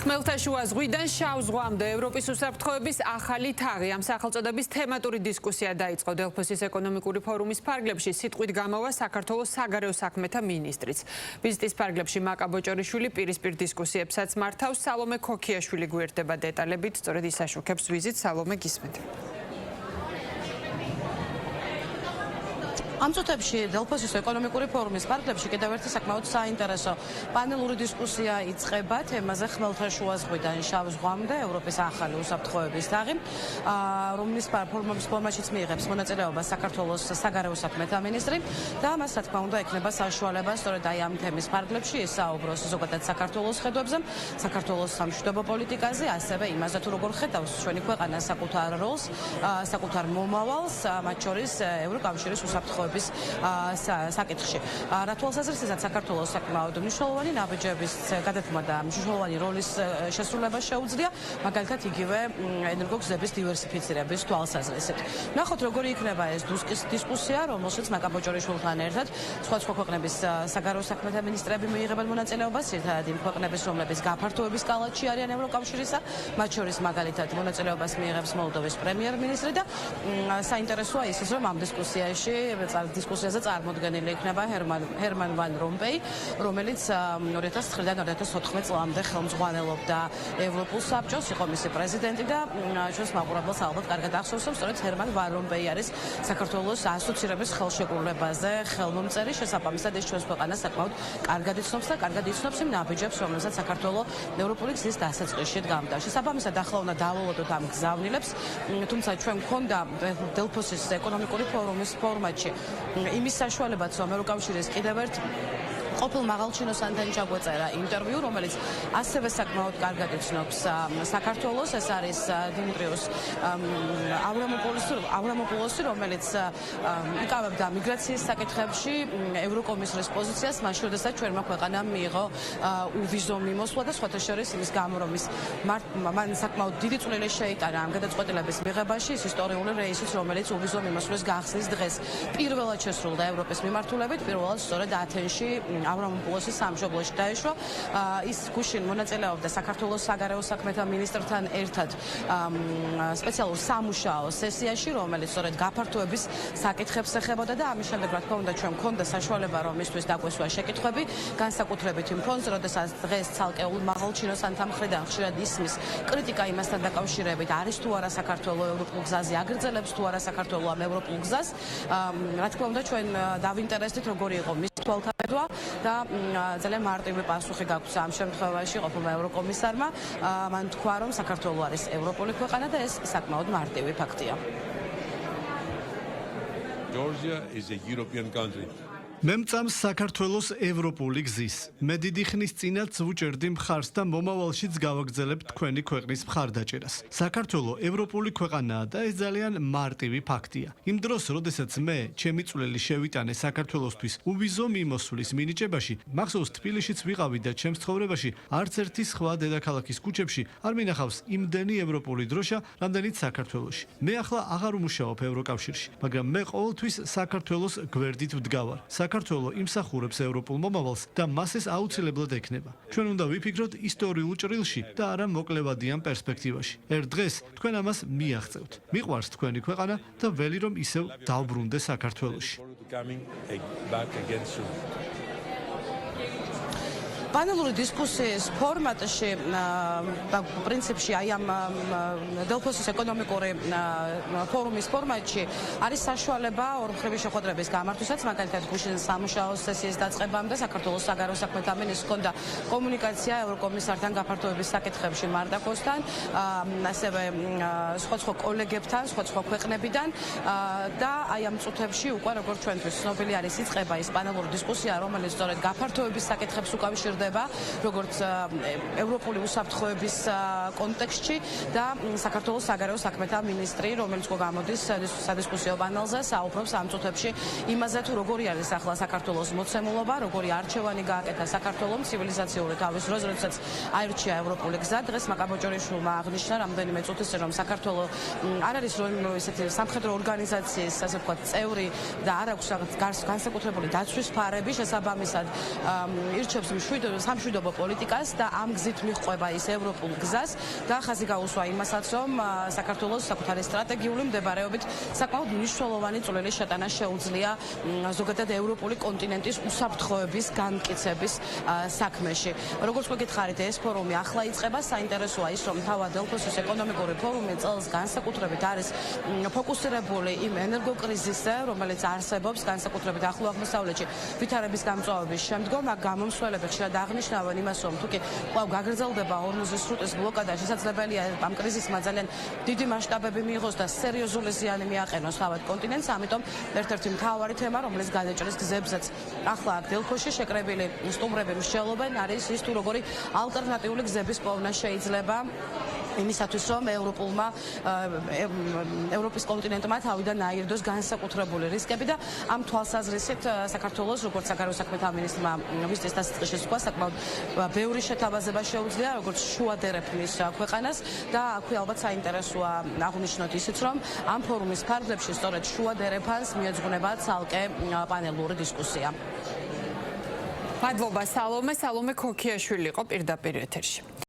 ხმელთაშუა ზღვიდან შავ ზღვამდე ევროპის უსაფრთხოების ახალი თაღი ამ სახელწოდების თემატური დისკუსია დაიწყო დელფოსის ეკონომიკური ფორუმის ფარგლებში. სიტყვით გამოვა საქართველოს საგარეო საქმეთა მინისტრიც. ვიზიტის ფარგლებში მაკა ბოჭორიშვილი პირისპირ დისკუსიებსაც მართავს. სალომე ქოქიაშვილი გვერდება დეტალებით. სწორედ ის აშუქებს ვიზიტს. სალომე, გისმენთ. ამ წუთებში დელფოსის ეკონომიკური ფორუმის ფარგლებში კიდევ ერთი საკმაოდ საინტერესო პანელური დისკუსია იწყება თემაზე ხმელთაშუა ზღვიდან შავ ზღვამდე ევროპის ახალი უსაფრთხოების თაღი, რომლის ფორუმის ფორმატშიც მიიღებს მონაწილეობას საქართველოს საგარეო საქმეთა მინისტრი და მას რა თქმა უნდა ექნება საშუალება სწორედ აი ამ თემის ფარგლებში ისაუბროს ზოგადად საქართველოს ხედვებზე, საქართველოს სამშვიდობო პოლიტიკაზე, ასევე იმაზე თუ როგორ ხედავს ჩვენი ქვეყანა საკუთარ როლს, საკუთარ მომავალს, მათ შორის ევროკავშირის უსაფრთხოების საკითხში. რა თვალსაზრისითაც საქართველოს საკმაოდ მნიშვნელოვანი ნაბიჯების გადათმა და მნიშვნელოვანი როლის შესრულება შეუძლია, მაგალითად იგივე ენერგოგზების დივერსიფიცირების თვალსაზრისით. ნახოთ როგორი იქნება ეს დისკუსია, რომელშიც მაკა ბოჭორიშვილთან ერთად სხვა ქვეყნების საგარეო საქმეთა მინისტრები მიიღებენ მონაწილეობას, ერთადად იმ ქვეყნების, რომლებიც გაფართოების კალათში არიან ევროკავშირისა, მათ შორის მაგალითად მონაწილეობას მიიღებს მოლდოვის პრემიერ-მინისტრი და საინტერესოა ისიც, რომ ამ დისკუსიაზე წარმოდგენილი იქნება ჰერმან ვან რომპეი, რომელიც 2009-დან 2014 წლამდე ხელმძღვანელობდა ევროპულ საბჭოს, იყო მისი პრეზიდენტი და ჩვენს მაყურებელს ალბათ კარგად ახსოვს, რომ სწორედ ჰერმან ვან რომპეი არის საქართველოს ასოცირების ხელშეკრულებაზე ხელმომწერი, შესაბამისად ის ჩვენს ქვეყანას საკმაოდ კარგად იცნობს და კარგად იცნობს იმ ნაბიჯებს, რომელსაც საქართველო ევროპული გზის დასაწყისში დგამდა. შესაბამისად ახლა უნდა დავალოდოთ ამ გზავნილებს, თუმცა ჩვენ გვქონდა დელფოსის ეკონომიკური ფორუმის ფორმატში იმის საშუალებაც, რომ ევროკავშირის კიდევ ერთ ყოფილ მაღალჩინოსანთან ჩაგვეწერა ინტერვიუ, რომელიც ასევე საკმაოდ კარგად იცნობს საქართველოს. ეს არის დიმიტრიოს ავრამოპულოსი, რომელიც იკავებდა მიგრაციის საკითხებში ევროკომისრის პოზიციას, მაშინ როდესაც ჩვენმა ქვეყანამ მიიღო უვიზო მიმოსვლა და სხვათა შორის იმის გამო, რომ მან საკმაოდ დიდი წვლილი შეიტანა ამ გადაწყვეტილების მიღებაში, ის ისტორიული რეისიც, რომელიც უვიზო მიმოსვლის გახსნის დღეს პირველად შესრულდა ევროპის მიმართულებით, პირველად სწორედ ათენში ავრამოპულოსის სამშობლოში დაეშვა. ის გუშინ მონაწილეობდა საქართველოს საგარეო საქმეთა მინისტრთან ერთად სპეციალურ სამუშაო სესიაში, რომელიც სწორედ გაფართოების საკითხებს ეხებოდა და ამის შემდეგ რა თქმა უნდა ჩვენ გვქონდა საშუალება, რომ მისთვის დაგვესვა შეკითხვები, განსაკუთრებით იმ ფონზე, როდესაც დღეს ცალკეულ მაღალჩინოსანთა მხრიდან ხშირად ისმის კრიტიკა იმასთან დაკავშირებით, არის თუ არა საქართველოს ევროპულ გზაზე, აგრძელებს თუ არა საქართველოს ამ ევროპულ გზას. რა თქმა უნდა ჩვენ დავინტერესდით, როგორი იყო მის თვალთახედვა და ძალიან მარტივი პასუხი გაგვცა ამ შემთხვევაში ყოფილმა ევროკომისარმა. მან თქვა, რომ საქართველოს არის ევროპული ქვეყანა და ეს საკმაოდ მარტივი ფაქტია. Georgia is a European country. მე მწამს საქართველოს ევროპული გზის. მე დიდი ხნის წინაც ვუჭერდი მხარს და მომავალშიც გავაგრძელებ თქვენი ქვეყნის მხარდაჭერას. საქართველო ევროპული ქვეყანაა და ეს ძალიან მარტივი ფაქტია. იმ დროს, როდესაც მე ჩემი წვლილი შევიტანე საქართველოსთვის უვიზო მიმოსვლის მინიჭებაში, მახსოვს თბილისშიც ვიყავი და ჩემს ცხოვრებაში არც ერთი სხვა დედაქალაქის ქუჩებში არ მინახავს იმდენი ევროპული დროშა, რამდენიც საქართველოში. მე ახლა აღარ ვმუშაობ ევროკავშირში, მაგრამ მე ყოველთვის საქართველოს გვერდით ვდგავარ. საქართველო იმსახურებს ევროპულ მომავალს და მას ეს აუცილებლად ექნება. ჩვენ უნდა ვიფიქროთ ისტორიულ ჭრილში და არა მოკლევადიან პერსპექტივაში. ერთ დღეს თქვენ ამას მიაღწევთ. მიყვარს თქვენი ქვეყანა და ველი რომ ისევ დავბრუნდე საქართველოში. პანელური დისკუსიის ფორმატში და პრინციპში აი ამ დელფოსის ეკონომიკური ფორუმის ფორმატში არის საშუალება ორმხრივი შეხვედრების გამართვისაც, მაგალითად გუშინ სამუშაო სესიის დაწყებამდე საქართველოს საგარეო საქმეთა მინისტრს ჰქონდა კომუნიკაცია ევროკომისართან გაფართოების საკითხებში მარტაკოსთან, ასევე სხვა კოლეგებთან, სხვა ქვეყნებიდან და აი ამ წუთებში უკვე როგორც ჩვენთვის ცნობილი არის იწყება ის პანელური დისკუსია, რომელიც სწორედ გაფართოების საკითხებს უკავშირდება როგორც ევროპული უსაფრთხოების კონტექსტში და საქართველოს საგარეო საქმეთა მინისტრი, რომელიც გამოდის სადისკუსიო პანელზე, საუბრობს ამ წუთებში იმაზე, თუ როგორი არის ახლა საქართველოს მოცემულობა, როგორი არჩევანი გააკეთა საქართველოს ცივილიზაციური თავის დროს, როდესაც აირჩია ევროპული გზა. დღეს მაკა ბოჭორიშვილმა აღნიშნა რამდენიმე წუთის წინ, რომ საქართველოს არ არის ისეთი სამხედრო ორგანიზაციის, ასე ვთქვათ, წევრი და არ აქვს განსაკუთრებული დაცვის ფარები, შესაბამისად ირჩევს მშვიდ სამშვიდობო პოლიტიკას და ამ გზით მიჰყვება ის ევროპულ გზას და ხაზი გაუსვა იმასაც, რომ საქართველოს საკუთარი სტრატეგიული მდებარეობით საკმაოდ მნიშვნელოვანი წვლილი შეტანა შეუძლია ზოგადად ევროპული კონტინენტის უსაფრთხოების განმტკიცების საქმეში. როგორც გითხარით, ეს ფორუმი ახლა იწყება, საინტერესოა ის, რომ თავად დელფოსის ეკონომიკური ფორუმი წელს განსაკუთრებით არის ფოკუსირებული იმ ენერგოკრიზისზე, რომელიც არსებობს განსაკუთრებით ახლო აღმოსავლეთში ვითარების გამწვავების შემდგომ. აქ გამომსვლელები ხშირად აღნიშნავენ იმას, რომ თუკი კვლავ გაგრძელდება ჰორმუზის სრუტის ბლოკადა, შესაძლებელია ამ კრიზისმა ძალიან დიდი მასშტაბები მიიღოს და სერიოზული ზიანი მიაყენოს თავად კონტინენტს. ამიტომ ერთ-ერთი მთავარი თემა, რომელიც გადაჭრის გზებზეც ახლა აქ დელფოში შეკრებილი სტუმრები მსჯელობენ, არის ის, თუ როგორი ალტერნატიული გზების პოვნა შეიძლება იმისათვის, რომ ევროპის კონტინენტმა თავიდან აირდოს განსაკუთრებული რისკები და ამ თვალსაზრისით საქართველოს როგორც საგარეო საქმეთა მინისტრმა ვიზიტის დასაწყისში თქვა, საკმაოდ ბევრი შეთავაზება შეუძლია, როგორც შუა დერეფნის ქვეყანას და აქვე ალბათ საინტერესოა აღვნიშნოთ ისიც, რომ ამ ფორუმის ფარგლებში სწორედ შუა დერეფანს მიეძღვნება ცალკე პანელური დისკუსია. მადლობა სალომე ქოქიაშვილი იყო პირდაპირ ეთერში.